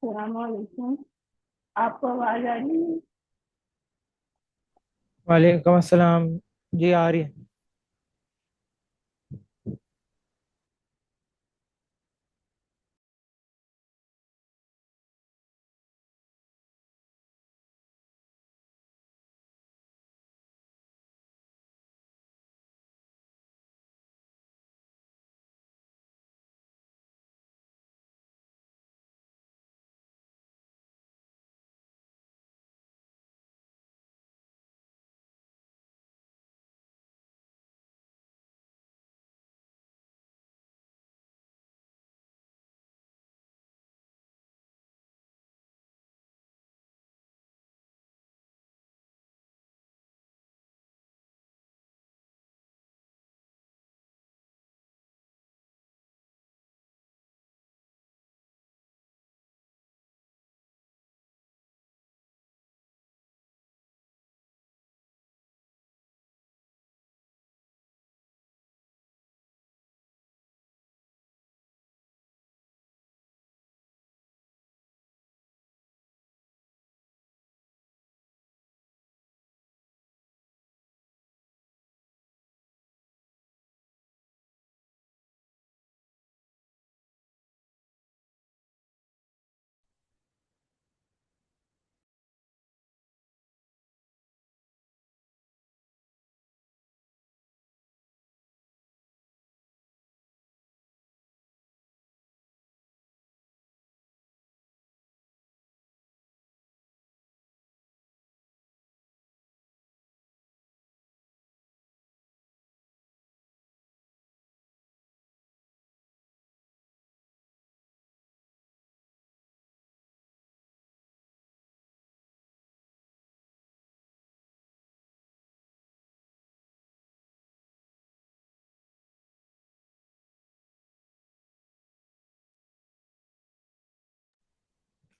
अस्सलामुअलैकुम। आपको आवाज आ रही है? वालेकुम अस्सलाम। जी आ रही है।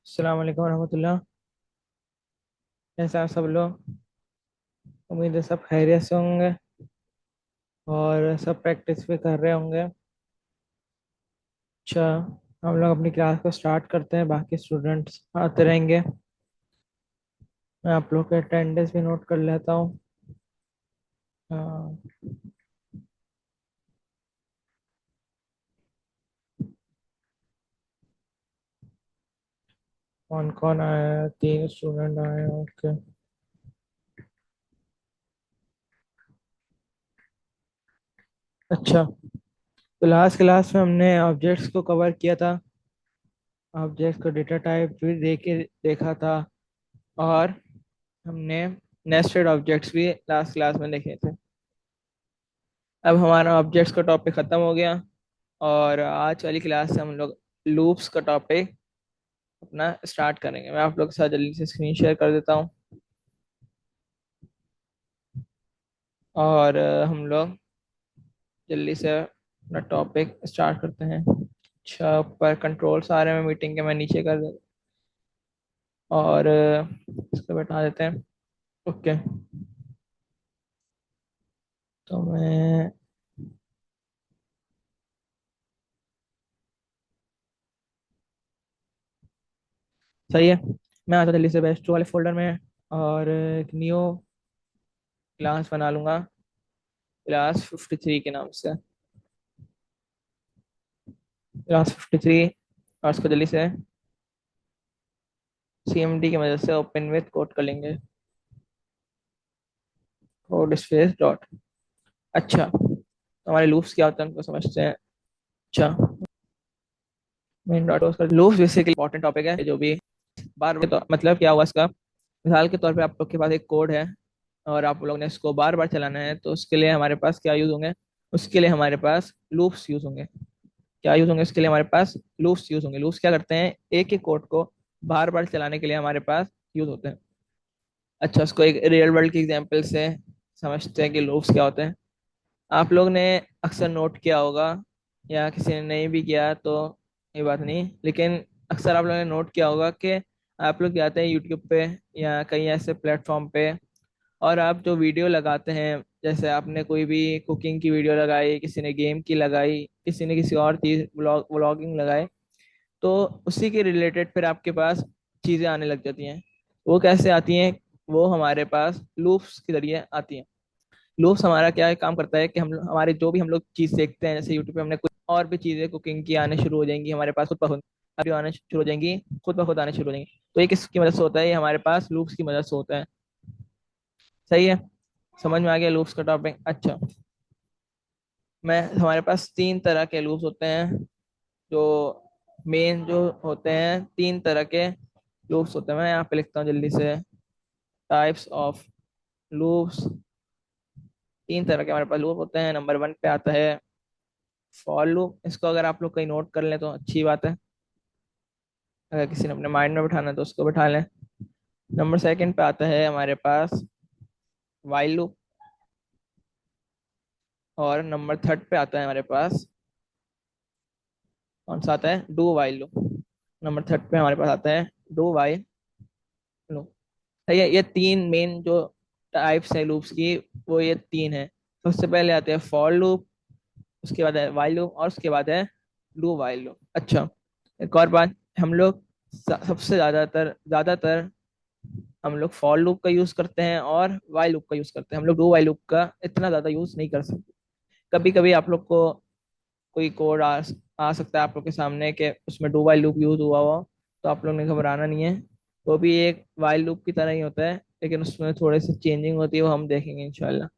अस्सलाम वालेकुम रहमतुल्लाह। कैसे हैं आप सब लोग? उम्मीद है सब खैरियत से होंगे और सब प्रैक्टिस भी कर रहे होंगे। अच्छा, हम लोग अपनी क्लास को स्टार्ट करते हैं। बाकी स्टूडेंट्स आते रहेंगे। मैं आप लोग के अटेंडेंस भी नोट कर लेता हूँ। हाँ, कौन कौन आया है? 3 स्टूडेंट आए हैं। ओके। अच्छा, तो लास्ट क्लास में हमने ऑब्जेक्ट्स को कवर किया था। ऑब्जेक्ट्स को डेटा टाइप भी देखा था। और हमने नेस्टेड ऑब्जेक्ट्स भी लास्ट क्लास में देखे थे। अब हमारा ऑब्जेक्ट्स का टॉपिक खत्म हो गया और आज वाली क्लास से हम लोग लूप्स का टॉपिक अपना स्टार्ट करेंगे। मैं आप लोग के साथ जल्दी से स्क्रीन शेयर कर देता हूँ और हम लोग जल्दी से अपना टॉपिक स्टार्ट करते हैं। अच्छा, ऊपर कंट्रोल्स आ रहे हैं मीटिंग के, मैं नीचे कर देता और इसको बैठा देते हैं। ओके, तो मैं सही है। मैं आता जल्दी से बेस्ट वाले फोल्डर में और एक न्यू क्लास बना लूंगा, क्लास 53 के नाम से। क्लास 53 और इसको जल्दी से CMD की मदद से ओपन विथ कोड कर लेंगे। Code space dot. अच्छा, तो हमारे लूप्स क्या होते हैं उनको समझते हैं। अच्छा, मेन डॉट उसका लूप्स बेसिकली इंपॉर्टेंट टॉपिक है जो भी बार बार, तो मतलब क्या हुआ इसका। मिसाल के तौर पे आप लोग के पास एक कोड है और आप लोग ने इसको बार बार चलाना है, तो उसके लिए हमारे पास क्या यूज होंगे? उसके लिए हमारे पास लूप्स यूज होंगे। क्या यूज होंगे? उसके लिए हमारे पास लूप्स यूज होंगे। लूप्स क्या करते हैं? एक ही कोड को बार बार चलाने के लिए हमारे पास यूज होते हैं। अच्छा, उसको एक रियल वर्ल्ड की एग्जांपल से समझते हैं कि लूप्स क्या होते हैं। आप लोग ने अक्सर नोट किया होगा या किसी ने नहीं भी किया तो ये बात नहीं, लेकिन अक्सर आप लोगों ने नोट किया होगा कि आप लोग जाते हैं यूट्यूब पे या कहीं ऐसे प्लेटफॉर्म पे और आप जो वीडियो लगाते हैं, जैसे आपने कोई भी कुकिंग की वीडियो लगाई, किसी ने गेम की लगाई, किसी ने किसी और चीज व्लॉगिंग लगाई, तो उसी के रिलेटेड फिर आपके पास चीज़ें आने लग जाती हैं। वो कैसे आती हैं? वो हमारे पास लूप्स के जरिए आती हैं। लूप्स हमारा क्या काम करता है कि हम हमारे जो भी हम लोग चीज़ देखते हैं, जैसे यूट्यूब पे हमने कुछ और भी चीज़ें कुकिंग की आने शुरू हो जाएंगी हमारे पास खुद ब खुद, अभी आने शुरू हो जाएंगी, खुद ब खुद आने शुरू हो जाएंगी। तो ये किसकी मदद से होता है? ये हमारे पास लूप्स की मदद से होता है। सही है, समझ में आ गया लूप्स का टॉपिक? अच्छा, मैं हमारे पास तीन तरह के लूप्स होते हैं, जो मेन जो होते हैं, तीन तरह के लूप्स होते हैं। मैं यहाँ पे लिखता हूँ जल्दी से, टाइप्स ऑफ लूप्स। तीन तरह के हमारे पास लूप होते हैं। नंबर वन पे आता है फॉर लूप। इसको अगर आप लोग कहीं नोट कर लें तो अच्छी बात है, अगर किसी ने अपने माइंड में बिठाना है तो उसको बिठा लें। नंबर सेकंड पे आता है हमारे पास वाइल लूप। और नंबर थर्ड पे आता है हमारे पास, कौन सा आता है? Do while loop. Number third पे हमारे पास आता है डू वाइल लूप। सही है, ये तीन मेन जो टाइप्स है लूप्स की, वो ये तीन है। सबसे पहले आते हैं फॉर लूप, उसके बाद है वाइल लूप, और उसके बाद है डू वाइल लूप। अच्छा, एक और बात, हम लोग सबसे ज्यादातर ज्यादातर हम लोग फॉर लूप का यूज करते हैं और वाइल लूप का यूज करते हैं। हम लोग डू वाइल लूप का इतना ज्यादा यूज नहीं कर सकते। कभी कभी आप लोग को कोई कोड आ सकता है आप लोग के सामने कि उसमें डू वाइल लूप यूज हुआ हो, तो आप लोग ने घबराना नहीं है। वो भी एक वाइल लूप की तरह ही होता है, लेकिन उसमें थोड़े से चेंजिंग होती है, वो हम देखेंगे इंशाल्लाह।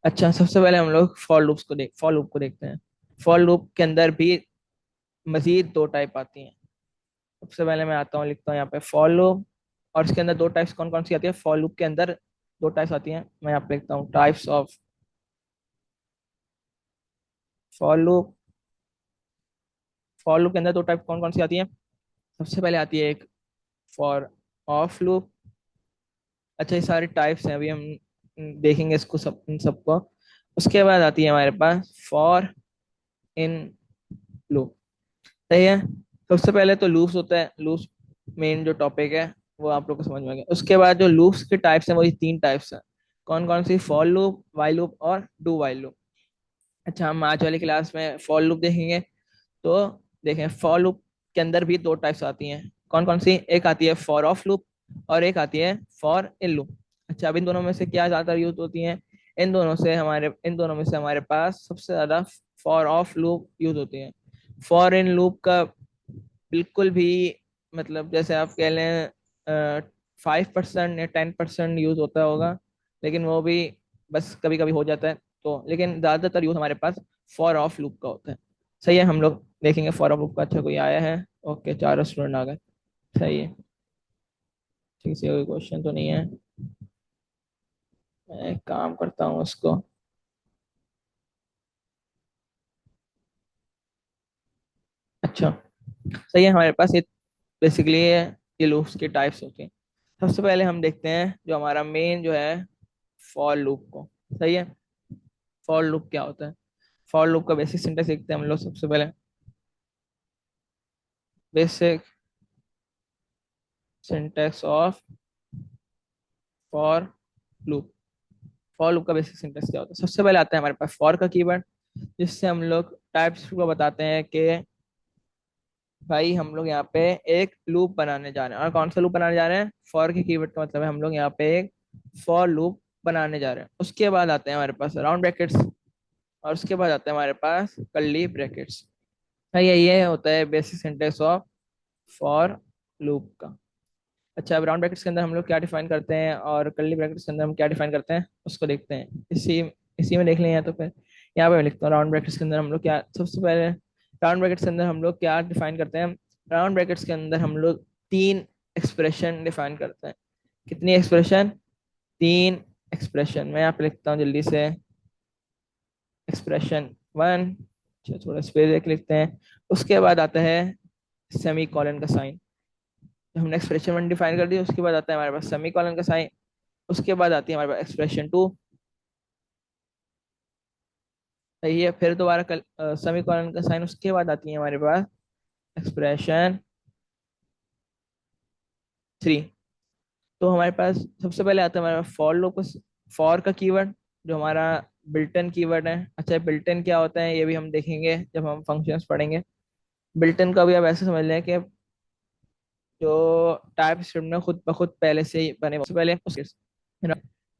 अच्छा, सबसे पहले हम लोग फॉर लूप को देखते हैं। फॉर लूप के अंदर भी मजीद दो टाइप आती हैं। सबसे पहले मैं आता हूँ, लिखता हूँ यहाँ पे फॉर लूप, और इसके अंदर दो टाइप्स कौन कौन सी आती है? फॉर लूप के अंदर दो टाइप्स आती हैं। मैं यहाँ पे लिखता हूँ types of for loop. For loop के अंदर दो टाइप कौन कौन सी आती हैं? सबसे पहले आती है एक फॉर ऑफ लूप। अच्छा, ये सारे टाइप्स हैं, अभी हम देखेंगे इसको सब, इन सबको। उसके बाद आती है हमारे पास फॉर इन लूप। सही है, सबसे पहले तो लूप्स होता है। लूप्स मेन जो टॉपिक है वो आप लोग को समझ में आ गया। उसके बाद जो लूप्स के टाइप्स हैं, वही तीन टाइप्स हैं। कौन कौन सी? फॉर लूप, वाइल लूप और डू वाइल लूप। अच्छा, हम आज वाली क्लास में फॉर लूप देखेंगे। तो देखें, फॉर लूप के अंदर भी दो टाइप्स आती हैं। कौन कौन सी? एक आती है फॉर ऑफ लूप, और एक आती है फॉर इन लूप। अच्छा, अब इन दोनों में से क्या ज्यादा यूज होती है? इन दोनों में से हमारे पास सबसे ज्यादा फॉर ऑफ लूप यूज होती है। फॉर इन लूप का बिल्कुल भी, मतलब जैसे आप कह लें 5% या 10% यूज होता होगा, लेकिन वो भी बस कभी कभी हो जाता है। तो लेकिन ज्यादातर यूज हमारे पास फॉर ऑफ लूप का होता है। सही है, हम लोग देखेंगे फॉर ऑफ लूप का। अच्छा, कोई आया है? ओके, चार स्टूडेंट आ गए। सही है, ठीक से कोई क्वेश्चन तो नहीं है। मैं एक काम करता हूँ इसको। अच्छा, सही है, हमारे पास ये बेसिकली ये लूप्स के टाइप्स होते हैं। सबसे पहले हम देखते हैं जो हमारा मेन जो है फॉर लूप को। सही है, फॉर लूप क्या होता है? फॉर लूप का बेसिक सिंटेक्स देखते हैं हम लोग सबसे पहले। Basic syntax of for loop. For loop का बेसिक सिंटेक्स क्या होता है? सबसे पहले आता है हमारे पास फॉर का कीवर्ड, जिससे हम लोग टाइप्स को बताते हैं कि भाई हम लोग यहाँ पे एक लूप बनाने जा रहे हैं। और कौन सा लूप बनाने जा रहे हैं? फॉर के कीवर्ड का मतलब है हम लोग यहाँ पे एक फॉर लूप बनाने जा रहे हैं। उसके बाद आते हैं हमारे पास राउंड ब्रैकेट्स, और उसके बाद आते हैं हमारे पास कर्ली ब्रैकेट्स। हाँ, ये होता है basic syntax of for loop का। अच्छा, अब राउंड ब्रैकेट्स के अंदर हम लोग क्या डिफाइन करते हैं और कर्ली ब्रैकेट्स के अंदर हम क्या डिफाइन करते हैं, उसको देखते हैं। इसी इसी में देख लें, तो फिर यहाँ पे मैं लिखता हूँ राउंड ब्रैकेट्स के अंदर हम लोग क्या, सबसे पहले राउंड ब्रैकेट्स के अंदर हम लोग क्या डिफाइन करते हैं? राउंड ब्रैकेट्स के अंदर हम लोग तीन एक्सप्रेशन डिफाइन करते हैं। कितनी एक्सप्रेशन? तीन एक्सप्रेशन। मैं यहाँ पे लिखता हूँ जल्दी से, एक्सप्रेशन वन। थोड़ा स्पेस देख लिखते हैं। उसके बाद आता है सेमी कॉलन का साइन। हमने एक्सप्रेशन वन डिफाइन कर दिया, उसके बाद आता है हमारे पास सेमी कॉलन का साइन। उसके बाद आती है हमारे पास एक्सप्रेशन टू। सही है, फिर दोबारा सेमी कॉलन का साइन। उसके बाद आती है हमारे पास एक्सप्रेशन थ्री। तो हमारे पास सबसे पहले आता है हमारे पास फॉर लूप, फॉर का कीवर्ड जो हमारा बिल्टन कीवर्ड है। अच्छा, बिल्टन क्या होता है ये भी हम देखेंगे जब हम फंक्शंस पढ़ेंगे। बिल्ट इन का भी आप ऐसे समझ लें कि जो टाइप स्क्रिप्ट में खुद ब खुद पहले से ही बने, सबसे पहले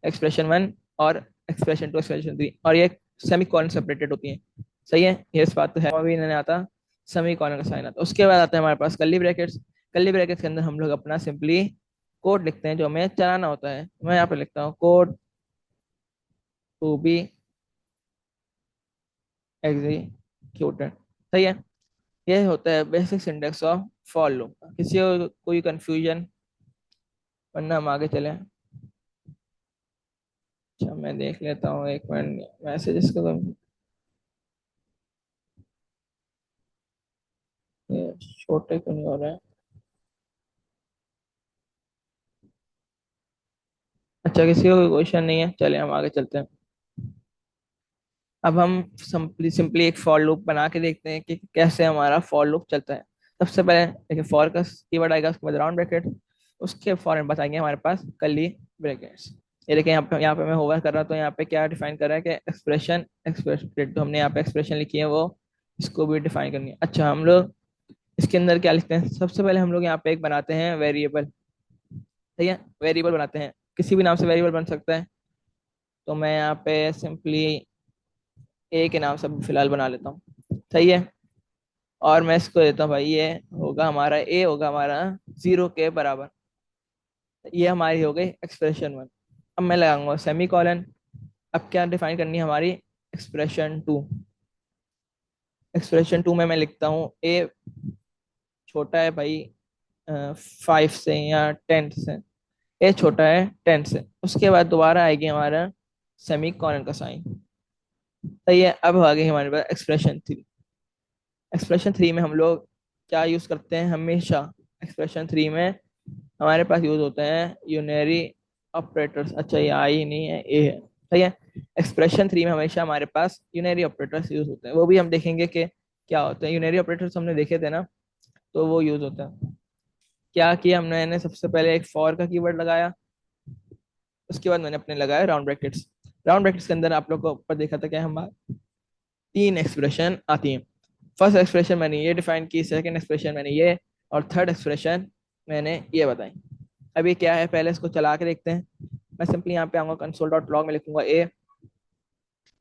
एक्सप्रेशन वन और एक्सप्रेशन टू, एक्सप्रेशन थ्री, और ये सेमी कॉलन सेपरेटेड होती हैं। सही है, ये इस बात तो है, अभी इन्होंने आता सेमी कॉलन का साइन आता। उसके बाद आता है हमारे पास कर्ली ब्रैकेट्स। कर्ली ब्रैकेट्स के अंदर हम लोग अपना सिंपली कोड लिखते हैं जो हमें चलाना होता है। मैं यहाँ पे लिखता हूँ कोड टू बी एग्जीक्यूटेड। सही है, ये होता है basic syntax of for loop. किसी को कोई कंफ्यूजन, वरना हम आगे चलें। अच्छा, मैं देख लेता हूँ एक मिनट मैसेजेस को। ये छोटे क्यों नहीं हो रहे हैं? अच्छा, किसी को कोई क्वेश्चन नहीं है, चलिए हम आगे चलते हैं। अब हम सिंपली सिंपली एक फॉर लूप बना के देखते हैं कि कैसे हमारा फॉर लूप चलता है। सबसे पहले देखिए, फॉर का कीवर्ड आएगा, उसके बाद राउंड ब्रैकेट, उसके फॉरन बताएंगे हमारे पास कर्ली ब्रैकेट्स। ये देखिए, यहाँ पे मैं होवर कर रहा हूँ, तो यहाँ पे क्या डिफाइन कर रहा है कि एक्सप्रेशन एक्सप्रेस, तो हमने यहाँ पे एक्सप्रेशन लिखी है, वो इसको भी डिफाइन करनी है। अच्छा, हम लोग इसके अंदर क्या लिखते हैं? सबसे पहले हम लोग यहाँ पे एक बनाते हैं वेरिएबल। ठीक है, वेरिएबल बनाते हैं, किसी भी नाम से वेरिएबल बन सकता है। तो मैं यहाँ पे सिंपली ए के नाम से फिलहाल बना लेता हूँ। सही है, और मैं इसको देता हूँ भाई, ये होगा हमारा, ए होगा हमारा 0 के बराबर। ये हमारी हो गई एक्सप्रेशन वन। अब मैं लगाऊंगा सेमी कॉलन। अब क्या डिफाइन करनी है हमारी? Expression two. एक्सप्रेशन टू में मैं लिखता हूँ ए छोटा है भाई 5 से या 10 से। ए छोटा है 10 से, उसके बाद दोबारा आएगी हमारा सेमी कॉलन का साइन। सही है, अब आ गई हमारे पास एक्सप्रेशन थ्री। एक्सप्रेशन थ्री में हम लोग क्या यूज करते हैं हमेशा? एक्सप्रेशन थ्री में हमारे पास यूज होते हैं यूनरी ऑपरेटर्स। अच्छा, ये आई नहीं है, ए है। सही है, एक्सप्रेशन थ्री में हमेशा हमारे पास यूनरी ऑपरेटर्स यूज होते हैं। वो भी हम देखेंगे कि क्या होते हैं यूनरी ऑपरेटर्स, हमने देखे थे ना, तो वो यूज होता है। क्या किया हमने सबसे पहले एक फॉर का कीवर्ड लगाया, उसके बाद मैंने अपने लगाया राउंड ब्रैकेट्स। राउंड ब्रैकेट्स के अंदर आप लोग को ऊपर देखा था क्या, हमारे तीन एक्सप्रेशन आती हैं। फर्स्ट एक्सप्रेशन मैंने ये डिफाइन की, सेकंड एक्सप्रेशन मैंने ये, और थर्ड एक्सप्रेशन मैंने ये बताई। अभी क्या है, पहले इसको चला के देखते हैं। मैं सिंपली यहाँ पे आऊंगा, कंसोल डॉट लॉग में लिखूंगा ए।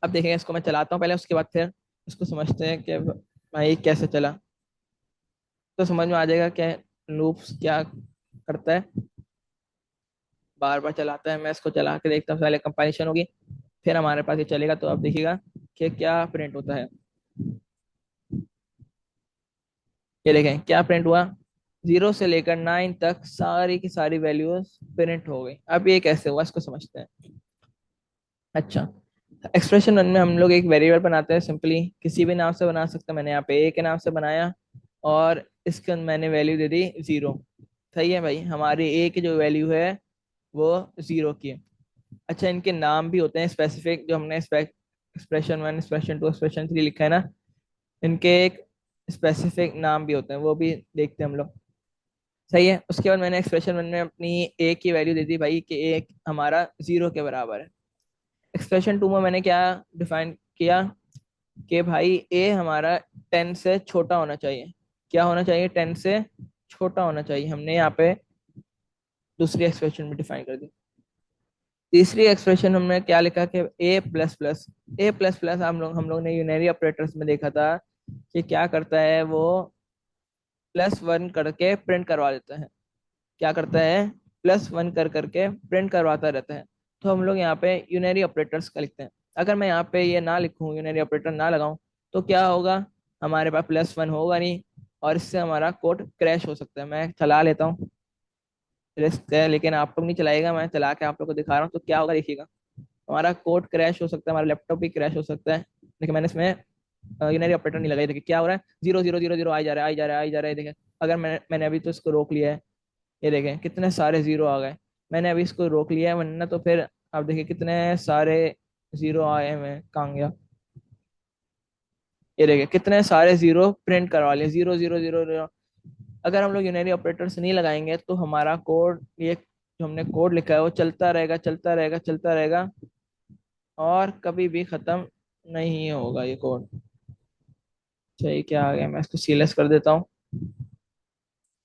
अब देखेंगे, इसको मैं चलाता हूँ पहले, उसके बाद फिर इसको समझते हैं कि भाई कैसे चला, तो समझ में आ जाएगा कि लूप्स क्या करता है। बार बार चलाता है, मैं इसको चला के देखता हूँ, पहले कंपाइलेशन होगी, फिर हमारे पास ये चलेगा। तो अब देखिएगा कि क्या प्रिंट होता है। ये देखें क्या प्रिंट हुआ, 0 से लेकर 9 तक सारी की सारी वैल्यूज प्रिंट हो गई। अब ये कैसे हुआ, इसको समझते हैं। अच्छा, एक्सप्रेशन वन में हम लोग एक वेरिएबल बनाते हैं, सिंपली किसी भी नाम से बना सकते हैं। मैंने यहाँ पे ए के नाम से बनाया, और इसके अंदर मैंने वैल्यू दे दी 0। सही है भाई, हमारी ए की जो वैल्यू है वो 0 की है। अच्छा, इनके नाम भी होते हैं स्पेसिफिक, जो हमने expression one, expression two, expression three लिखा है ना, इनके एक स्पेसिफिक नाम भी होते हैं, वो भी देखते हैं हम लोग। सही है, उसके बाद मैंने एक्सप्रेशन वन में अपनी ए की वैल्यू दे दी भाई कि ए हमारा 0 के बराबर है। एक्सप्रेशन टू में मैंने क्या डिफाइन किया कि भाई ए हमारा 10 से छोटा होना चाहिए। क्या होना चाहिए? 10 से छोटा होना चाहिए। हमने यहाँ पे दूसरी एक्सप्रेशन में डिफाइन कर दी। तीसरी एक्सप्रेशन हमने क्या लिखा कि ए प्लस प्लस। ए प्लस प्लस हम लोग ने यूनरी ऑपरेटर्स में देखा था कि क्या करता है, वो +1 करके प्रिंट करवा देता है। क्या करता है? +1 कर करके प्रिंट करवाता रहता है। तो हम लोग यहाँ पे यूनरी ऑपरेटर्स का लिखते हैं। अगर मैं यहाँ पे ये ना लिखूँ, यूनरी ऑपरेटर ना लगाऊं, तो क्या होगा, हमारे पास +1 होगा नहीं, और इससे हमारा कोड क्रैश हो सकता है। मैं चला लेता हूँ, रिस्क है, लेकिन आप लोग नहीं चलाएगा, मैं चला के आप लोग को दिखा रहा हूँ, तो क्या होगा देखिएगा। हमारा कोड क्रैश हो सकता है, हमारा लैपटॉप भी क्रैश हो सकता है, लेकिन मैंने इसमें यूनरी ऑपरेटर नहीं लगाई। देखिए क्या हो रहा है, 0 0 0 0 आई जा रहा है, आई जा रहा है, आई जा रहा है। देखिए, अगर मैंने अभी तो इसको रोक लिया है, ये देखें कितने सारे 0 आ गए। मैंने अभी इसको रोक लिया है, वरना तो फिर आप देखिए कितने सारे 0 आए हैं, कहाँ गया। ये देखिए कितने सारे 0 प्रिंट करवा लिए, 0 0 0 0। अगर हम लोग यूनरी ऑपरेटर्स नहीं लगाएंगे, तो हमारा कोड, ये जो हमने कोड लिखा है, वो चलता रहेगा, चलता रहेगा, चलता रहेगा, और कभी भी खत्म नहीं होगा ये कोड। चाहिए क्या आ गया, मैं इसको सीलेस कर देता हूँ।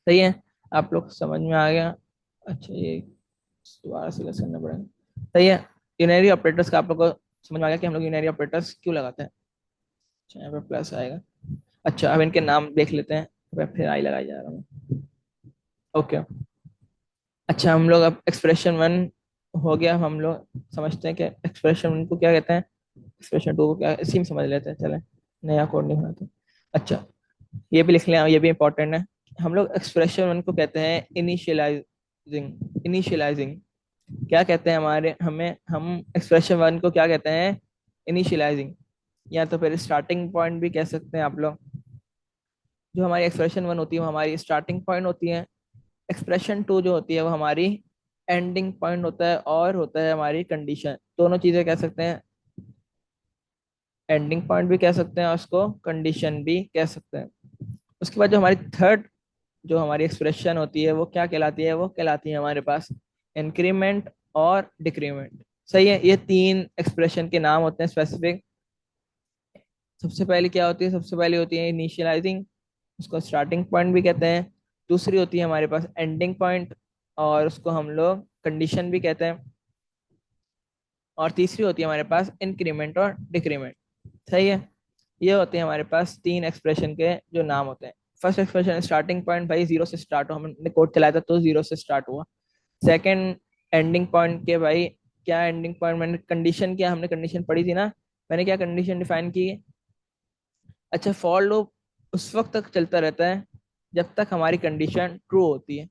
सही है, आप लोग समझ में आ गया। अच्छा ये दोबारा सीलेस करना पड़ेगा। सही है, यूनरी ऑपरेटर्स का आप लोग को समझ में आ गया कि हम लोग यूनरी ऑपरेटर्स क्यों लगाते हैं। अच्छा यहाँ पे प्लस आएगा। अच्छा अब इनके नाम देख लेते हैं, मैं फिर आई लगाई जा रहा हूँ। ओके। अच्छा हम लोग अब एक्सप्रेशन वन हो गया, हम लोग समझते हैं कि एक्सप्रेशन वन को क्या कहते हैं, एक्सप्रेशन टू को क्या, इसी में समझ लेते हैं, चलें नया कोड नहीं बनाते। अच्छा ये भी लिख लें, ये भी इंपॉर्टेंट है। हम लोग एक्सप्रेशन वन को कहते हैं इनिशियलाइजिंग। इनिशियलाइजिंग क्या कहते हैं हमारे, हमें हम एक्सप्रेशन वन को क्या कहते हैं, इनिशियलाइजिंग, या तो फिर स्टार्टिंग पॉइंट भी कह सकते हैं आप लोग। जो हमारी एक्सप्रेशन वन होती है वो हमारी स्टार्टिंग पॉइंट होती है। एक्सप्रेशन टू जो होती है वो हमारी एंडिंग पॉइंट होता है, और होता है हमारी कंडीशन। दोनों चीजें कह सकते हैं, एंडिंग पॉइंट भी कह सकते हैं और उसको कंडीशन भी कह सकते हैं। उसके बाद जो हमारी थर्ड जो हमारी एक्सप्रेशन होती है वो क्या कहलाती है, वो कहलाती है हमारे पास इंक्रीमेंट और डिक्रीमेंट। सही है, ये तीन एक्सप्रेशन के नाम होते हैं स्पेसिफिक। सबसे पहले क्या होती है, सबसे पहले होती है इनिशियलाइजिंग, उसको स्टार्टिंग पॉइंट भी कहते हैं। दूसरी होती है हमारे पास एंडिंग पॉइंट, और उसको हम लोग कंडीशन भी कहते हैं। और तीसरी होती है हमारे पास इंक्रीमेंट और डिक्रीमेंट। सही है, ये होते हैं हमारे पास तीन एक्सप्रेशन के जो नाम होते हैं। फर्स्ट एक्सप्रेशन स्टार्टिंग पॉइंट, भाई जीरो से स्टार्ट हो, हमने कोड चलाया था तो जीरो से स्टार्ट हुआ। सेकंड एंडिंग पॉइंट के भाई, क्या एंडिंग पॉइंट, मैंने कंडीशन, क्या हमने कंडीशन पढ़ी थी ना, मैंने क्या कंडीशन डिफाइन की। अच्छा फॉर लूप उस वक्त तक चलता रहता है जब तक हमारी कंडीशन ट्रू होती है।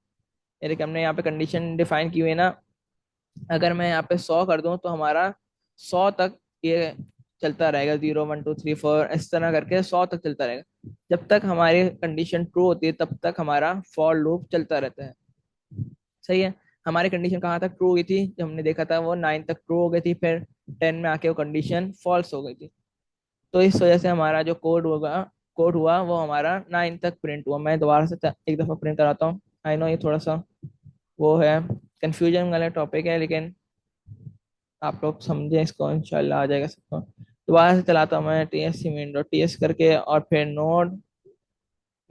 यानी कि हमने यहाँ पे कंडीशन डिफाइन की हुई है ना, अगर मैं यहाँ पे 100 कर दूं तो हमारा 100 तक ये चलता रहेगा, 0 1 2 3 4 इस तरह करके 100 तक चलता रहेगा। जब तक हमारी कंडीशन ट्रू होती है तब तक हमारा फॉर लूप चलता रहता है। सही है, हमारी कंडीशन कहाँ तक ट्रू हुई थी, जब हमने देखा था वो 9 तक ट्रू हो गई थी, फिर 10 में आके वो कंडीशन फॉल्स हो गई थी। तो इस वजह से हमारा जो कोड हुआ वो हमारा 9 तक प्रिंट हुआ। मैं दोबारा से एक दफा प्रिंट कराता हूँ। आई नो ये थोड़ा सा वो है, कंफ्यूजन वाला टॉपिक है, लेकिन आप लोग समझे इसको, इंशाल्लाह आ जाएगा सबको। दोबारा से चलाता हूँ मैं, T S C main dot T S करके, और फिर node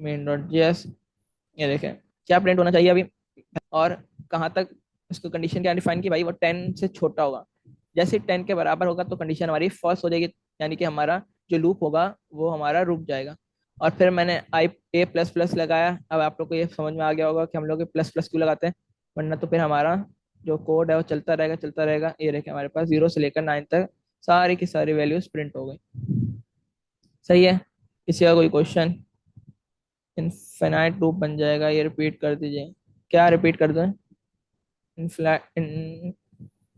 main dot J S. ये देखें क्या प्रिंट होना चाहिए अभी, और कहाँ तक उसको कंडीशन क्या डिफाइन की भाई, वो 10 से छोटा होगा। जैसे 10 के बराबर होगा तो कंडीशन हमारी फॉल्स हो जाएगी, यानी कि हमारा जो लूप होगा वो हमारा रुक जाएगा। और फिर मैंने आई ए प्लस प्लस लगाया। अब आप लोग को ये समझ में आ गया होगा कि हम लोग प्लस प्लस क्यों लगाते हैं, वरना तो फिर हमारा जो कोड है वो चलता रहेगा चलता रहेगा। ये रखे हमारे पास 0 से लेकर 9 तक सारी की सारी वैल्यूज प्रिंट हो गई। सही है, किसी का कोई क्वेश्चन। इनफिनाइट लूप बन जाएगा, ये रिपीट कर दीजिए। क्या रिपीट कर दूं, इन,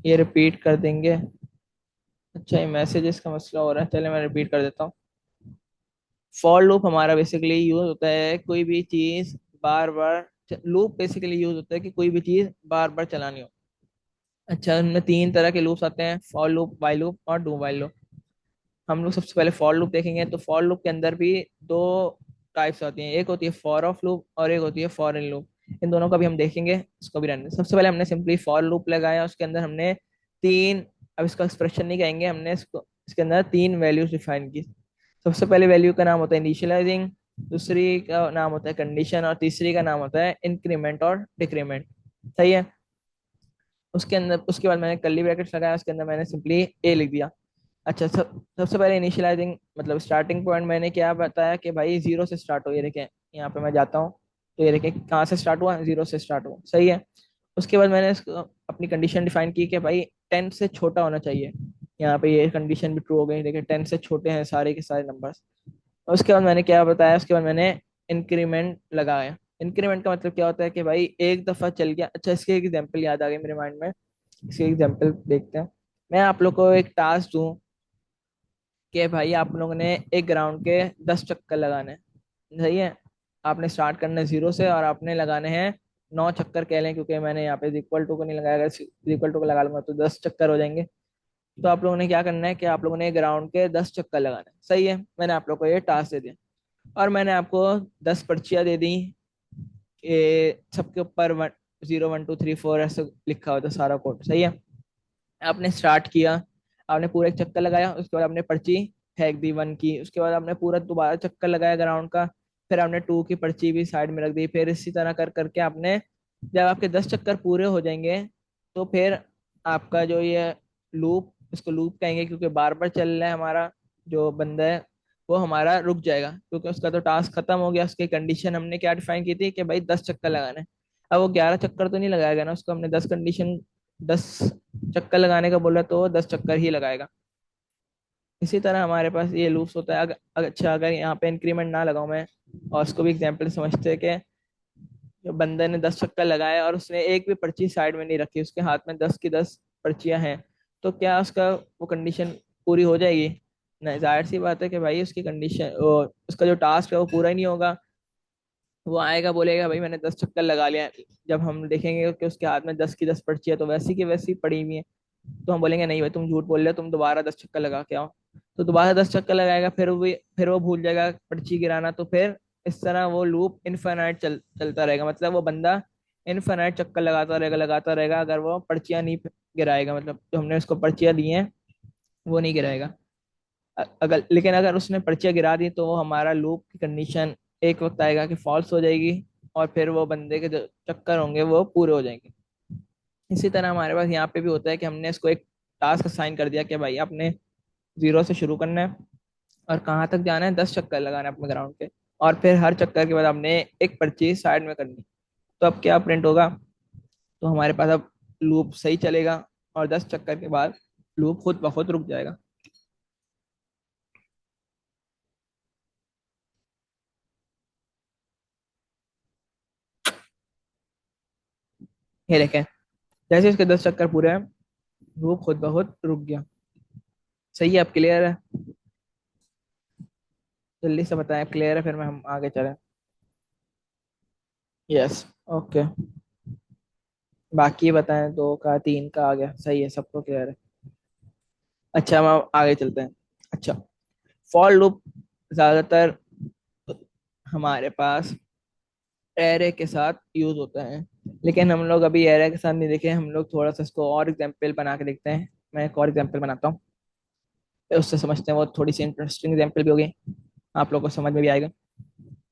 ये रिपीट कर देंगे। अच्छा ये मैसेजेस का मसला हो रहा है, चले मैं रिपीट कर देता हूँ। फॉर लूप हमारा बेसिकली यूज होता है कोई भी चीज बार बार, लूप बेसिकली यूज होता है कि कोई भी चीज बार बार चलानी हो। अच्छा उनमें तीन तरह के लूप्स आते हैं, फॉर लूप, वाइल लूप और डू वाइल लूप। हम लोग सबसे पहले फॉर लूप देखेंगे, तो फॉर लूप के अंदर भी दो टाइप्स होती हैं, एक होती है फॉर ऑफ लूप और एक होती है फॉर इन लूप। इन दोनों का भी हम देखेंगे, इसको भी रहने। सबसे पहले हमने सिंपली फॉर लूप लगाया, उसके अंदर हमने तीन, अब इसका एक्सप्रेशन नहीं कहेंगे, हमने इसको इसके अंदर तीन वैल्यूज डिफाइन की। सबसे पहले वैल्यू का नाम होता है इनिशियलाइजिंग, दूसरी का नाम होता है कंडीशन, और तीसरी का नाम होता है इंक्रीमेंट और डिक्रीमेंट। सही है, उसके अंदर उसके बाद मैंने कर्ली ब्रैकेट्स लगाया, उसके अंदर मैंने सिंपली ए लिख दिया। अच्छा सबसे पहले इनिशियलाइजिंग मतलब स्टार्टिंग पॉइंट मैंने क्या बताया कि भाई जीरो से स्टार्ट हो। ये देखें यहाँ पे मैं जाता हूँ तो ये देखें कहाँ से स्टार्ट हुआ, जीरो से स्टार्ट हुआ। सही है, उसके बाद मैंने इसको अपनी कंडीशन डिफाइन की कि भाई 10 से छोटा होना चाहिए। यहाँ पे ये कंडीशन भी ट्रू हो गई, देखिए 10 से छोटे हैं सारे के सारे नंबर्स। उसके बाद मैंने क्या बताया, उसके बाद मैंने इंक्रीमेंट लगाया। इंक्रीमेंट का मतलब क्या होता है कि भाई एक दफा चल गया। अच्छा इसके एग्जाम्पल याद आ गई मेरे माइंड में, इसके एग्जाम्पल देखते हैं। मैं आप लोग को एक टास्क दूं कि भाई आप लोगों ने एक ग्राउंड के 10 चक्कर लगाने हैं। सही है, आपने स्टार्ट करना है जीरो से और आपने लगाने हैं 9 चक्कर कह लें, क्योंकि मैंने यहाँ पे इक्वल टू को नहीं लगाया, अगर इक्वल टू को लगा लूंगा तो 10 चक्कर हो जाएंगे। तो आप लोगों ने क्या करना है कि आप लोगों ने ग्राउंड के 10 चक्कर लगाने हैं। सही है, मैंने आप लोग को ये टास्क दे दिया और मैंने आपको 10 पर्चियां दे दी कि सबके ऊपर 0 1 2 3 4 ऐसे लिखा होता है सारा कोड। सही है, आपने स्टार्ट किया, आपने पूरा एक चक्कर लगाया, उसके बाद आपने पर्ची फेंक दी 1 की, उसके बाद हमने पूरा दोबारा चक्कर लगाया ग्राउंड का, फिर हमने 2 की पर्ची भी साइड में रख दी, फिर इसी तरह कर करके आपने, जब आपके 10 चक्कर पूरे हो जाएंगे तो फिर आपका जो ये लूप, इसको लूप कहेंगे क्योंकि बार बार चल रहा है, हमारा जो बंदा है वो हमारा रुक जाएगा क्योंकि उसका तो टास्क खत्म हो गया। उसकी कंडीशन हमने क्या डिफाइन की थी कि भाई 10 चक्कर लगाने हैं। अब वो 11 चक्कर तो नहीं लगाएगा ना, उसको हमने 10 चक्कर लगाने का बोला तो वो 10 चक्कर ही लगाएगा। इसी तरह हमारे पास ये लूप्स होता है। अच्छा, अगर यहाँ पे इंक्रीमेंट ना लगाऊं मैं, और उसको भी एग्जाम्पल समझते हैं कि जो बंदे ने 10 चक्कर लगाए और उसने एक भी पर्ची साइड में नहीं रखी, उसके हाथ में 10 की 10 पर्चियां हैं, तो क्या उसका वो कंडीशन पूरी हो जाएगी? नहीं, जाहिर सी बात है कि भाई उसकी कंडीशन, उसका जो टास्क है वो पूरा ही नहीं होगा। वो आएगा बोलेगा भाई मैंने 10 चक्कर लगा लिया। जब हम देखेंगे कि उसके हाथ में 10 की 10 पर्ची है तो वैसी की वैसी पड़ी हुई है, तो हम बोलेंगे नहीं भाई तुम झूठ बोल रहे हो, तुम दोबारा 10 चक्कर लगा के आओ। तो दोबारा 10 चक्कर लगाएगा, फिर वो भूल जाएगा पर्ची गिराना, तो फिर इस तरह वो लूप इनफाइनाइट चलता रहेगा। मतलब वो बंदा इनफाइनाइट चक्कर लगाता रहेगा अगर वो पर्चियां नहीं गिराएगा, मतलब जो हमने उसको पर्चियां दी हैं वो नहीं गिराएगा। अगर लेकिन अगर उसने पर्चियां गिरा दी तो वो हमारा लूप की कंडीशन एक वक्त आएगा कि फॉल्स हो जाएगी, और फिर वो बंदे के जो चक्कर होंगे वो पूरे हो जाएंगे। इसी तरह हमारे पास यहाँ पे भी होता है कि हमने इसको एक टास्क असाइन कर दिया कि भाई आपने 0 से शुरू करना है और कहाँ तक जाना है, 10 चक्कर लगाना है अपने ग्राउंड के, और फिर हर चक्कर के बाद आपने एक पर्ची साइड में करनी। तो अब क्या प्रिंट होगा? तो हमारे पास अब लूप सही चलेगा और 10 चक्कर के बाद लूप खुद ब खुद रुक जाएगा। ये देखें, जैसे इसके 10 चक्कर पूरे हैं, लूप खुद ब खुद रुक गया। सही है? अब क्लियर है? जल्दी से बताएं क्लियर है, फिर मैं हम आगे चलें। यस। ओके, बाकी बताएं, 2 का 3 का आ गया, सही है, सबको क्लियर है। अच्छा, हम अब आगे चलते हैं। अच्छा, फॉर लूप ज्यादातर हमारे पास एरे के साथ यूज होता है, लेकिन हम लोग अभी एरे के साथ नहीं देखे, हम लोग थोड़ा सा इसको और एग्जाम्पल बना के देखते हैं। मैं एक और एग्जाम्पल बनाता हूँ, फिर उससे समझते हैं, वो थोड़ी सी इंटरेस्टिंग एग्जाम्पल भी होगी, आप लोगों को समझ में भी आएगा।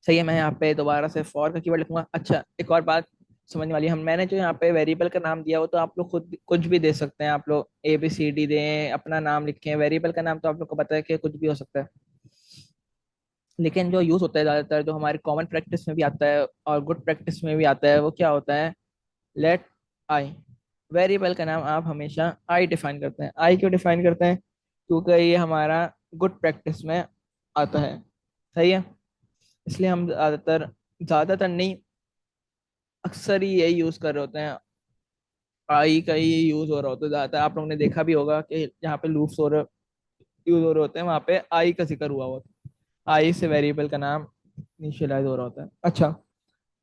सही है, मैं यहाँ पे दोबारा से फॉर का कीवर्ड लिखूंगा। अच्छा, एक और बात समझने वाली, हम मैंने जो यहाँ पे वेरिएबल का नाम दिया, वो तो आप लोग खुद कुछ भी दे सकते हैं। आप लोग ABCD दें, अपना नाम लिखें, वेरिएबल का नाम तो आप लोग को पता है कि कुछ भी हो सकता है। लेकिन जो यूज होता है ज्यादातर, जो हमारी कॉमन प्रैक्टिस में भी आता है और गुड प्रैक्टिस में भी आता है, वो क्या होता है? लेट आई। वेरिएबल का नाम आप हमेशा आई डिफाइन करते हैं। आई क्यों डिफाइन करते हैं? क्योंकि ये हमारा गुड प्रैक्टिस में आता है। सही है, इसलिए हम ज्यादातर, ज्यादातर नहीं, अक्सर ही यही यूज कर रहे होते हैं। आई का ही यूज हो रहा होता है ज्यादातर। आप लोगों ने देखा भी होगा कि जहाँ पे लूप्स हो रहे यूज हो रहे होते हैं वहां पे आई का जिक्र हुआ होता है। आई से वेरिएबल का नाम इनिशियलाइज हो रहा होता है। अच्छा,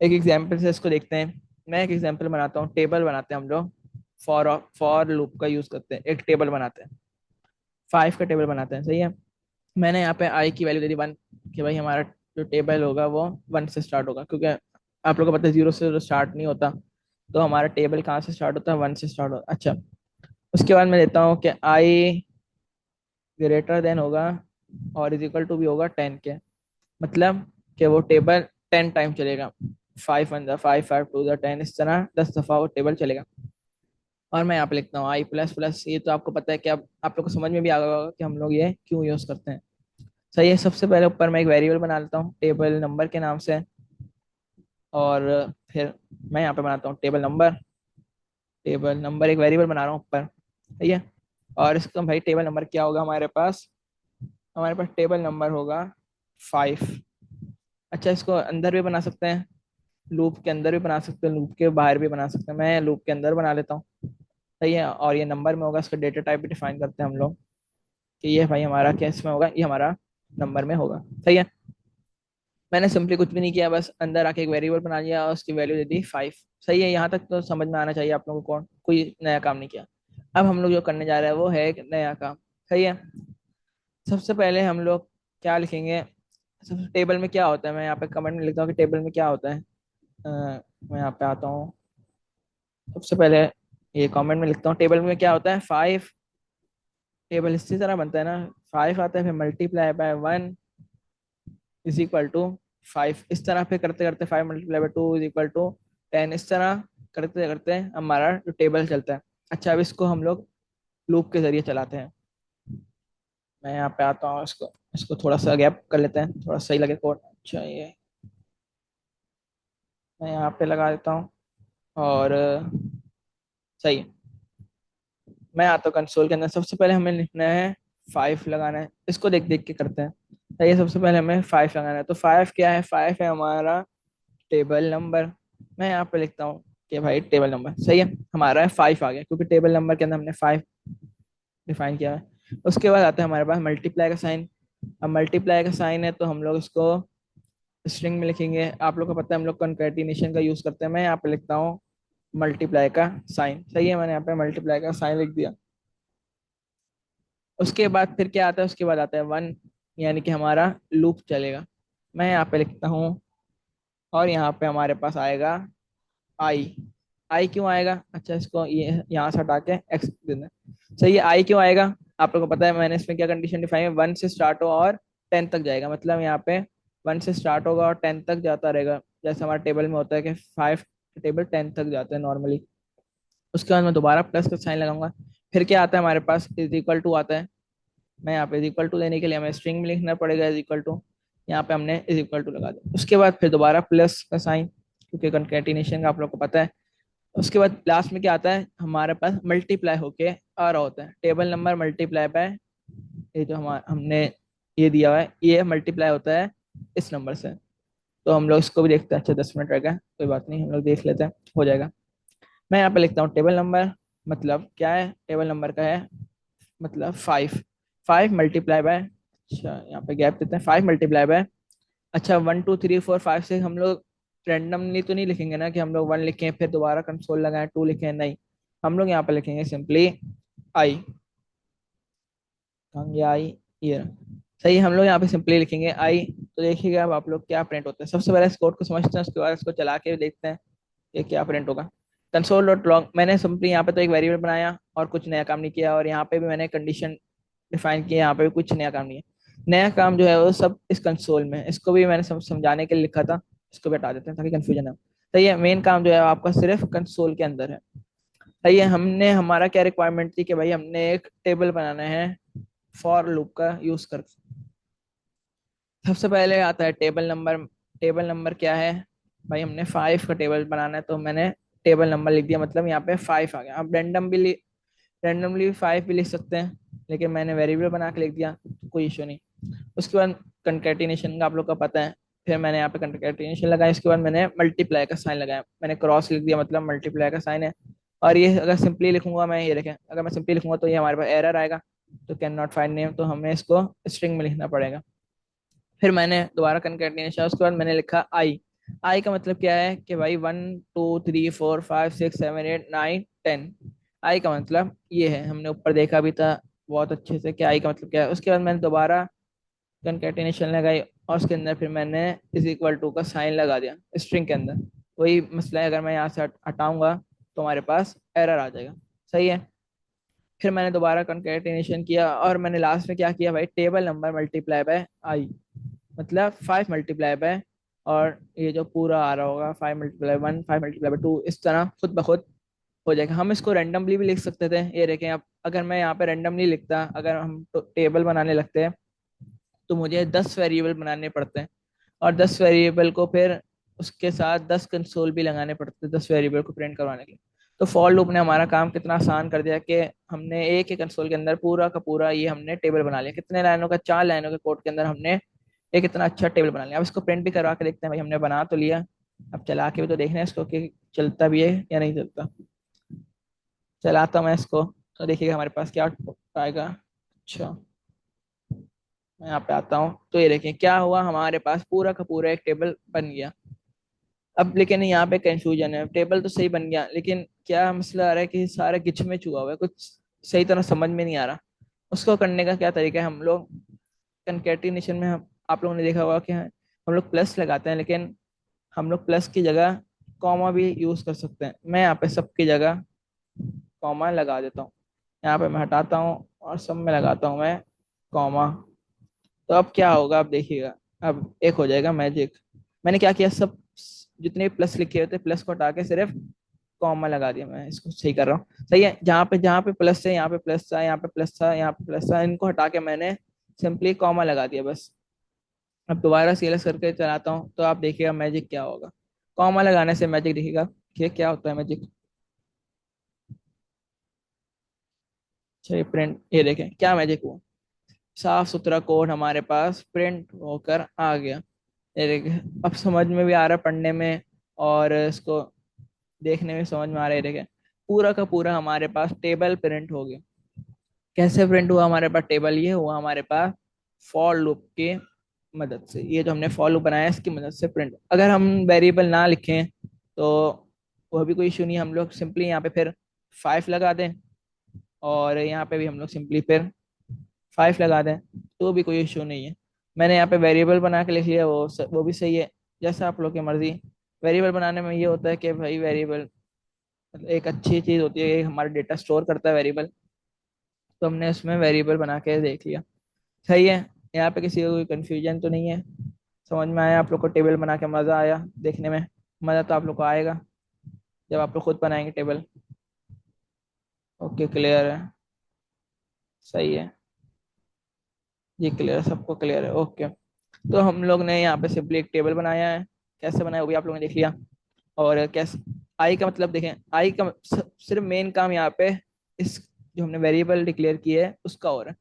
एक एग्जाम्पल से इसको देखते हैं। मैं एक एग्जाम्पल बनाता हूँ, टेबल बनाते हैं हम लोग। फॉर लूप का यूज करते हैं, एक टेबल बनाते हैं, 5 का टेबल बनाते हैं। सही है, मैंने यहाँ पे आई की वैल्यू दे दी 1, कि भाई हमारा जो टेबल होगा वो 1 से स्टार्ट होगा, क्योंकि आप लोगों को पता है 0 से तो स्टार्ट नहीं होता। तो हमारा टेबल कहाँ से स्टार्ट होता है? 1 से स्टार्ट होता है। अच्छा, उसके बाद मैं देता हूँ कि आई ग्रेटर देन होगा और इज इक्वल टू भी होगा 10 के। मतलब कि वो टेबल 10 टाइम चलेगा। 5 1 5, 5 2 10, इस तरह 10 दफा वो टेबल चलेगा। और मैं यहाँ पे लिखता हूँ आई प्लस प्लस। ये तो आपको पता है कि अब आप लोग को समझ में भी आ गया होगा कि हम लोग ये क्यों यूज करते हैं। सही है, सबसे पहले ऊपर मैं एक वेरिएबल बना लेता हूँ टेबल नंबर के नाम से, और फिर मैं यहाँ पे बनाता हूँ टेबल नंबर। टेबल नंबर एक वेरिएबल बना रहा हूँ ऊपर। सही है, और इसका भाई टेबल नंबर क्या होगा हमारे पास? हमारे पास टेबल नंबर होगा 5। अच्छा, इसको अंदर भी बना सकते हैं, लूप के अंदर भी बना सकते हैं, लूप के बाहर भी बना सकते हैं। मैं लूप के अंदर बना लेता हूँ। सही है, और ये नंबर में होगा, इसका डेटा टाइप भी डिफाइन करते हैं हम लोग कि ये भाई हमारा क्या इसमें होगा, ये हमारा नंबर में होगा। सही है, मैंने सिंपली कुछ भी नहीं किया, बस अंदर आके एक वेरिएबल बना लिया और उसकी वैल्यू दे दी 5। सही है, यहाँ तक तो समझ में आना चाहिए आप लोगों को, कोई नया काम नहीं किया। अब हम लोग जो करने जा रहे हैं वो है एक नया काम। सही है, सबसे पहले हम लोग क्या लिखेंगे? सबसे टेबल में क्या होता है, मैं यहाँ पे कमेंट में लिखता हूँ कि टेबल में क्या होता है। मैं यहाँ पे आता हूँ, सबसे पहले ये कमेंट में लिखता हूँ, टेबल में क्या होता है? 5 टेबल इसी तरह बनता है ना, 5 आता है, फिर multiply by 1 is equal to 5, इस तरह फिर करते करते 5 × 2 इज इक्वल टू 10, इस तरह करते करते हमारा जो टेबल चलता है। अच्छा, अब इसको हम लोग लूप के जरिए चलाते हैं। मैं यहाँ पे आता हूँ, इसको इसको थोड़ा सा गैप कर लेते हैं, थोड़ा सही लगे कोड। अच्छा, ये मैं यहाँ पे लगा देता हूँ, और सही है। मैं आता हूँ कंसोल के अंदर, सबसे पहले हमें लिखना है 5 लगाना है, इसको देख देख के करते हैं। तो ये सबसे पहले हमें 5 लगाना है, तो 5 क्या है, 5 है हमारा टेबल नंबर। मैं यहाँ पे लिखता हूँ कि भाई टेबल नंबर, सही है, हमारा 5 आ गया क्योंकि टेबल नंबर के अंदर हमने 5 डिफाइन किया है। उसके बाद आता है हमारे पास मल्टीप्लाई का साइन। अब मल्टीप्लाई का साइन है तो हम लोग इसको स्ट्रिंग में लिखेंगे। आप लोग को पता है हम लोग कंकैटिनेशन का यूज करते हैं। मैं यहाँ पे लिखता हूँ मल्टीप्लाई का साइन, सही है, मैंने यहाँ पे मल्टीप्लाई का साइन लिख दिया। उसके बाद फिर क्या आता है, उसके बाद आता है 1, यानी कि हमारा लूप चलेगा। मैं यहाँ पे लिखता हूँ, और यहाँ पे हमारे पास आएगा आई। आई क्यों आएगा, अच्छा इसको ये यहाँ से हटा के एक्स दे दें। सही है, आई क्यों आएगा, आप लोगों को पता है मैंने इसमें क्या कंडीशन डिफाइन है, 1 से स्टार्ट हो और 10 तक जाएगा, मतलब यहाँ पे 1 से स्टार्ट होगा और 10 तक जाता रहेगा। जैसे हमारे टेबल में होता है कि 5 टेबल 10 तक जाते हैं नॉर्मली। उसके बाद मैं दोबारा प्लस का साइन लगाऊंगा। फिर क्या आता है हमारे पास, इज इक्वल टू आता है। मैं यहाँ पे इज इक्वल टू देने के लिए हमें स्ट्रिंग में लिखना पड़ेगा इज इक्वल टू, यहाँ पे हमने इज इक्वल टू लगा दिया। उसके बाद फिर दोबारा प्लस का साइन, क्योंकि कंकैटिनेशन का आप लोग को पता है। उसके बाद लास्ट में क्या आता है, हमारे पास मल्टीप्लाई होके आ रहा होता है, टेबल नंबर मल्टीप्लाई बाय, ये जो हमारा हमने ये दिया हुआ है, ये मल्टीप्लाई होता है इस नंबर से। तो हम लोग इसको भी देखते हैं। अच्छा, 10 मिनट रह गया, कोई बात नहीं, हम लोग देख लेते हैं, हो जाएगा। मैं यहाँ पे लिखता हूँ टेबल नंबर, मतलब क्या है, टेबल नंबर का है मतलब 5, 5 मल्टीप्लाई बाय, अच्छा यहाँ पे गैप देते हैं, 5 मल्टीप्लाई बाय, अच्छा 1 2 3 4 5 6 हम लोग रेंडमली तो नहीं लिखेंगे ना, कि हम लोग 1 लिखें फिर दोबारा कंसोल लगाएं 2 लिखें, नहीं, हम लोग यहाँ पे लिखेंगे सिंपली आई। हम ये आई, ये रहा। सही है, हम लोग यहाँ पे सिंपली लिखेंगे आई। तो देखिएगा अब आप लोग क्या प्रिंट होता है। सबसे पहले इस कोड को समझते हैं, उसके बाद इसको चला के देखते हैं कि क्या प्रिंट होगा। कंसोल डॉट लॉग, मैंने सिंपली यहाँ पे तो एक वेरिएबल बनाया और कुछ नया काम नहीं किया, और यहाँ पे भी मैंने कंडीशन डिफाइन किया, यहाँ पे भी कुछ नया काम नहीं है। नया काम जो है वो सब इस कंसोल में है। इसको भी मैंने समझाने के लिए लिखा था, इसको भी हटा देते हैं ताकि कंफ्यूजन ना हो। तो ये मेन काम जो है आपका सिर्फ कंसोल के अंदर है। तो ये हमने, हमारा क्या रिक्वायरमेंट थी कि भाई हमने एक टेबल बनाना है फॉर लूप का यूज कर। सबसे पहले आता है टेबल नंबर। टेबल नंबर क्या है, भाई हमने 5 का टेबल बनाना है, तो मैंने टेबल नंबर लिख दिया, मतलब यहाँ पे 5 आ गया। अब रैंडमली 5 भी लिख सकते हैं, लेकिन मैंने वेरिएबल बना के लिख दिया, तो कोई इशू नहीं। उसके बाद कंकैटिनेशन का आप लोग का पता है, फिर मैंने यहाँ पे कंकैटिनेशन लगाया, इसके बाद मैंने मल्टीप्लाई का साइन लगाया, मैंने क्रॉस लिख दिया, मतलब मल्टीप्लाई का साइन है। और ये अगर सिंपली लिखूंगा मैं, ये देखें, अगर मैं सिंपली लिखूंगा तो ये हमारे पास एरर आएगा, तो कैन नॉट फाइंड नेम, तो हमें इसको स्ट्रिंग में लिखना पड़ेगा। फिर मैंने दोबारा कंकैटिनेशन, उसके बाद मैंने लिखा आई। आई का मतलब क्या है कि भाई 1 2 3 4 5 6 7 8 9 10। आई का मतलब ये है, हमने ऊपर देखा भी था बहुत अच्छे से कि आई का मतलब क्या है। उसके बाद मैंने दोबारा कंकैटिनेशन लगाई, और उसके अंदर फिर मैंने इज इक्वल टू का साइन लगा दिया स्ट्रिंग के अंदर। वही मसला है, अगर मैं यहाँ से हटाऊंगा तो हमारे पास एरर आ जाएगा। सही है, फिर मैंने दोबारा कंकैटिनेशन किया, और मैंने लास्ट में क्या किया भाई, टेबल नंबर मल्टीप्लाई बाय आई, मतलब 5 मल्टीप्लाई बाय, और ये जो पूरा आ रहा होगा 5 × 1 5 × 2, इस तरह खुद ब खुद हो जाएगा। हम इसको रैंडमली भी लिख सकते थे, ये देखें आप, अगर मैं यहाँ पे रैंडमली लिखता, अगर हम तो टेबल बनाने लगते हैं तो मुझे 10 वेरिएबल बनाने पड़ते हैं, और 10 वेरिएबल को फिर उसके साथ 10 कंसोल भी लगाने पड़ते हैं 10 वेरिएबल को प्रिंट करवाने के लिए। तो फॉर लूप ने हमारा काम कितना आसान कर दिया कि हमने एक ही कंसोल के अंदर पूरा का पूरा ये हमने टेबल बना लिया। कितने लाइनों का, 4 लाइनों के कोड के अंदर हमने एक इतना अच्छा टेबल बना लिया। अब इसको प्रिंट भी करवा के देखते हैं, भाई हमने बना तो लिया, अब चला के भी तो देखना है इसको कि चलता भी है या नहीं चलता। चलाता हूं मैं इसको, तो देखिएगा हमारे पास क्या आएगा। अच्छा, मैं यहाँ पे आता हूँ, तो ये देखिए क्या हुआ, हमारे पास पूरा का पूरा एक टेबल बन गया। अब लेकिन यहाँ पे कंफ्यूजन है, टेबल तो सही बन गया, लेकिन क्या मसला आ रहा है कि सारा गिच में छुआ हुआ है, कुछ सही तरह समझ में नहीं आ रहा। उसको करने का क्या तरीका है, हम लोग कंकैटिनेशन में आप लोगों ने देखा होगा कि हम लोग प्लस लगाते हैं, लेकिन हम लोग प्लस की जगह कॉमा भी यूज कर सकते हैं। मैं यहाँ पे सबकी जगह कॉमा लगा देता हूँ। यहाँ पे मैं हटाता हूँ, और सब में लगाता हूँ मैं कॉमा। तो अब क्या होगा, अब देखिएगा। अब एक हो जाएगा मैजिक। मैंने क्या किया, सब जितने भी प्लस लिखे होते प्लस को हटा के सिर्फ कॉमा लगा दिया। मैं इसको सही कर रहा हूँ, सही है। जहाँ पे प्लस है, यहाँ पे प्लस था, यहाँ पे प्लस था, यहाँ पे प्लस था, इनको हटा के मैंने सिंपली कॉमा लगा दिया बस। अब दोबारा सीएलएस करके चलाता हूँ तो आप देखिएगा मैजिक क्या होगा। कॉमा लगाने से मैजिक दिखेगा। ये क्या होता है मैजिक। चलिए प्रिंट, ये देखें क्या मैजिक हुआ। साफ सुथरा कोड हमारे पास प्रिंट होकर आ गया। ये देखें, अब समझ में भी आ रहा है पढ़ने में, और इसको देखने में समझ में आ रहा है। ये देखें, पूरा का पूरा हमारे पास टेबल प्रिंट हो गया। कैसे प्रिंट हुआ हमारे पास टेबल, ये हुआ हमारे पास फॉर लूप के मदद से। ये जो हमने फॉर लूप बनाया है, इसकी मदद से प्रिंट। अगर हम वेरिएबल ना लिखें तो वह भी कोई इशू नहीं है। हम लोग सिंपली यहाँ पे फिर 5 लगा दें, और यहाँ पे भी हम लोग सिंपली फिर 5 लगा दें, तो भी कोई इशू नहीं है। मैंने यहाँ पे वेरिएबल बना के लिख लिया, वो भी सही है। जैसा आप लोग की मर्जी। वेरिएबल बनाने में ये होता है कि भाई वेरिएबल एक अच्छी चीज़ होती है, कि हमारा डेटा स्टोर करता है वेरिएबल। तो हमने उसमें वेरिएबल बना के देख लिया, सही है। यहाँ पे किसी को कोई कंफ्यूजन तो नहीं है। समझ में आया आप लोग को, टेबल बना के मज़ा आया देखने में। मज़ा तो आप लोग को आएगा जब आप लोग खुद बनाएंगे टेबल। ओके, क्लियर है, सही है। ये क्लियर है, सबको क्लियर है, ओके। तो हम लोग ने यहाँ पे सिंपली एक टेबल बनाया है। कैसे बनाया वो भी आप लोगों ने देख लिया। और कैसे आई का मतलब देखें, आई का सिर्फ मेन काम यहाँ पे इस जो हमने वेरिएबल डिक्लेयर किया है उसका हो रहा है।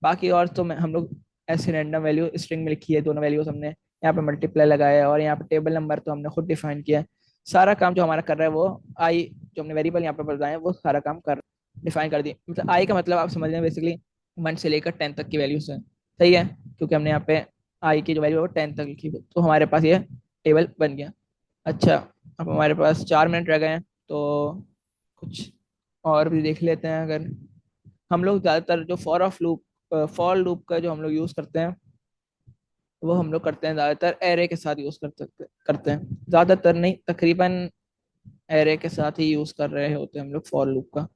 बाकी और तो हम लोग ऐसे रैंडम वैल्यू स्ट्रिंग में लिखी है, दोनों वैल्यूज हमने यहाँ पे मल्टीप्लाई लगाया है, और यहाँ पे टेबल नंबर तो हमने खुद डिफाइन किया है। सारा काम जो हमारा कर रहा है वो आई, जो हमने वेरिएबल यहाँ पे बताया है वो सारा काम कर डिफाइन कर दी। मतलब आई का मतलब आप समझ रहे हैं बेसिकली 1 से लेकर 10 तक की वैल्यूज है, सही है। क्योंकि हमने यहाँ पे आई की जो वैल्यू है वो 10 तक लिखी हुई है, तो हमारे पास ये टेबल बन गया। अच्छा, अब हमारे पास 4 मिनट रह गए हैं, तो कुछ और भी देख लेते हैं। अगर हम लोग ज़्यादातर जो फॉर लूप का जो हम लोग यूज़ करते हैं, वो हम लोग करते हैं ज़्यादातर एरे के साथ यूज़ करते हैं। ज़्यादातर नहीं, तकरीबन एरे के साथ ही यूज़ कर रहे होते हैं हम लोग फॉर लूप का।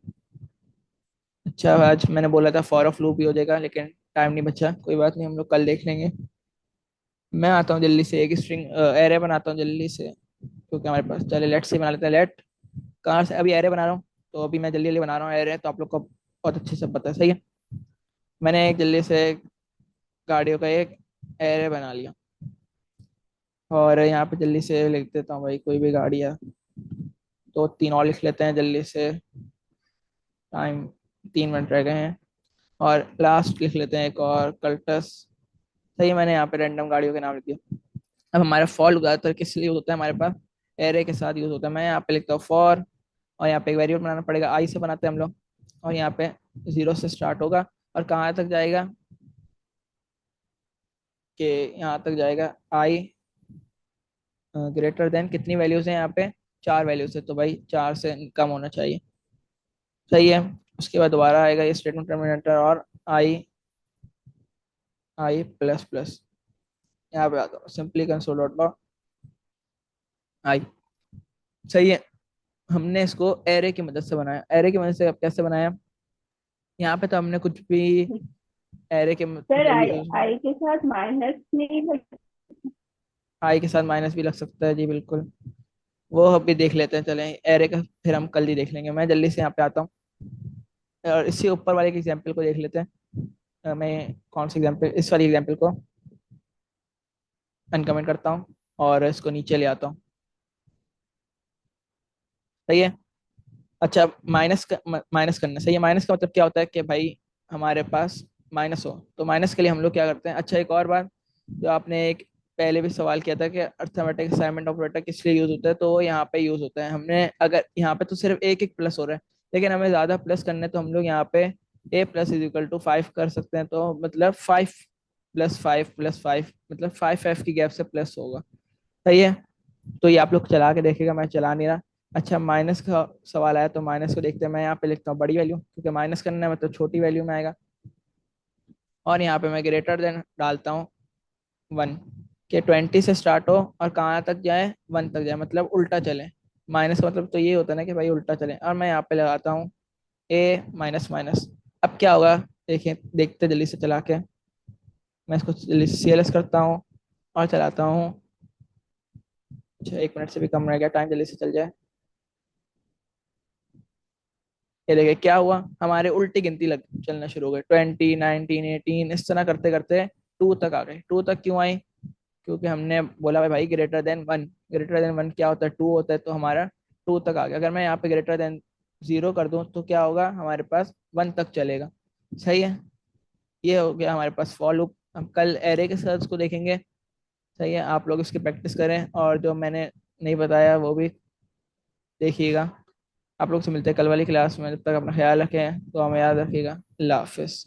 अच्छा, आज मैंने बोला था फॉर ऑफ लूप ही हो जाएगा, लेकिन टाइम नहीं बचा, कोई बात नहीं, हम लोग कल देख लेंगे। मैं आता हूँ जल्दी से, एक स्ट्रिंग एरे बनाता हूँ जल्दी से, क्योंकि हमारे पास, चले लेट से बना लेते हैं। लेट कहाँ से, अभी एरे बना रहा हूँ, तो अभी मैं जल्दी जल्दी बना रहा हूँ एरे, तो आप लोग को बहुत अच्छे से पता है, सही है। मैंने एक जल्दी से गाड़ियों का एक एरे बना लिया, और यहाँ पे जल्दी से लिख देता हूँ भाई कोई भी गाड़ी है। तो 3 और लिख लेते हैं जल्दी से, टाइम 3 मिनट रह गए हैं। और लास्ट लिख लेते हैं एक और, कल्टस। सही है, मैंने यहाँ पे रैंडम गाड़ियों के नाम लिख दिया। अब हमारा फॉर ज़्यादातर किस लिए यूज होता है, हमारे पास एरे के साथ यूज होता है। मैं यहाँ पे लिखता हूँ फॉर, और यहाँ पे एक वेरिएबल बनाना पड़ेगा, आई से बनाते हैं हम लोग। और यहाँ पे 0 से स्टार्ट होगा, और कहाँ तक जाएगा, कि यहाँ तक जाएगा आई ग्रेटर देन, कितनी वैल्यूज हैं यहाँ पे, 4 वैल्यूज है, तो भाई 4 से कम होना चाहिए, सही है। उसके बाद दोबारा आएगा ये स्टेटमेंट टर्मिनेटर, और आई आई प्लस प्लस। यहाँ पे आता हूँ simply console dot log I, सही है। हमने इसको एरे की मदद से बनाया। एरे की मदद से अब कैसे बनाया, यहाँ पे तो हमने कुछ भी एरे के सर आई वैल्यू, आई के साथ माइनस नहीं लग। आई के साथ माइनस भी लग सकता है जी, बिल्कुल। वो अभी देख लेते हैं, चलें एरे का फिर हम कल ही देख लेंगे। मैं जल्दी से यहाँ पे आता हूँ, और इससे ऊपर वाले के एग्जाम्पल को देख लेते हैं। मैं कौन सी एग्जाम्पल, इस वाली एग्जाम्पल को अनकमेंट करता हूँ, और इसको नीचे ले आता हूँ, सही है। अच्छा, माइनस करना, सही है। माइनस का मतलब क्या होता है, कि भाई हमारे पास माइनस हो, तो माइनस के लिए हम लोग क्या करते हैं। अच्छा, एक और बात, जो आपने एक पहले भी सवाल किया था कि अर्थमेटिक असाइनमेंट ऑपरेटर किस लिए यूज होता है, तो वो यहाँ पे यूज होता है। हमने अगर यहाँ पे तो सिर्फ एक एक प्लस हो रहा है, लेकिन हमें ज्यादा प्लस करने, तो हम लोग यहाँ पे ए प्लस इज इक्वल टू 5 कर सकते हैं। तो मतलब 5 + 5 + 5, मतलब 5 की गैप से प्लस होगा, सही है। तो ये आप लोग चला के देखेगा, मैं चला नहीं रहा। अच्छा, माइनस का सवाल आया, तो माइनस को देखते हैं। मैं यहाँ पे लिखता हूँ बड़ी वैल्यू, क्योंकि माइनस करना है मतलब छोटी वैल्यू में आएगा। और यहाँ पे मैं ग्रेटर देन डालता हूँ 1, कि 20 से स्टार्ट हो और कहाँ तक जाए, 1 तक जाए, मतलब उल्टा चले। माइनस का मतलब तो ये होता है ना कि भाई उल्टा चले। और मैं यहाँ पे लगाता हूँ ए माइनस माइनस। अब क्या होगा, देखें, देखते जल्दी से चला के। मैं इसको जल्दी से CLS करता हूँ और चलाता हूँ। अच्छा, 1 मिनट से भी कम रह गया, टाइम जल्दी से चल जाए। ये देखिए क्या हुआ, हमारे उल्टी गिनती लग चलना शुरू हो गई, 20, 19, 18, इस तरह करते करते 2 तक आ गए। 2 तक क्यों आई? क्योंकि हमने बोला भाई भाई ग्रेटर देन 1। ग्रेटर देन 1 क्या होता है? 2 होता है, तो हमारा 2 तक आ गया। अगर मैं यहाँ पे ग्रेटर देन 0 कर दूं तो क्या होगा, हमारे पास 1 तक चलेगा। सही है। ये हो गया हमारे पास फॉर लूप। हम कल एरे के सर्च को देखेंगे। सही है, आप लोग इसकी प्रैक्टिस करें और जो मैंने नहीं बताया वो भी देखिएगा। आप लोग से मिलते हैं कल वाली क्लास में। जब तक अपना ख्याल रखें तो हमें याद रखिएगा। अल्लाह हाफिज़।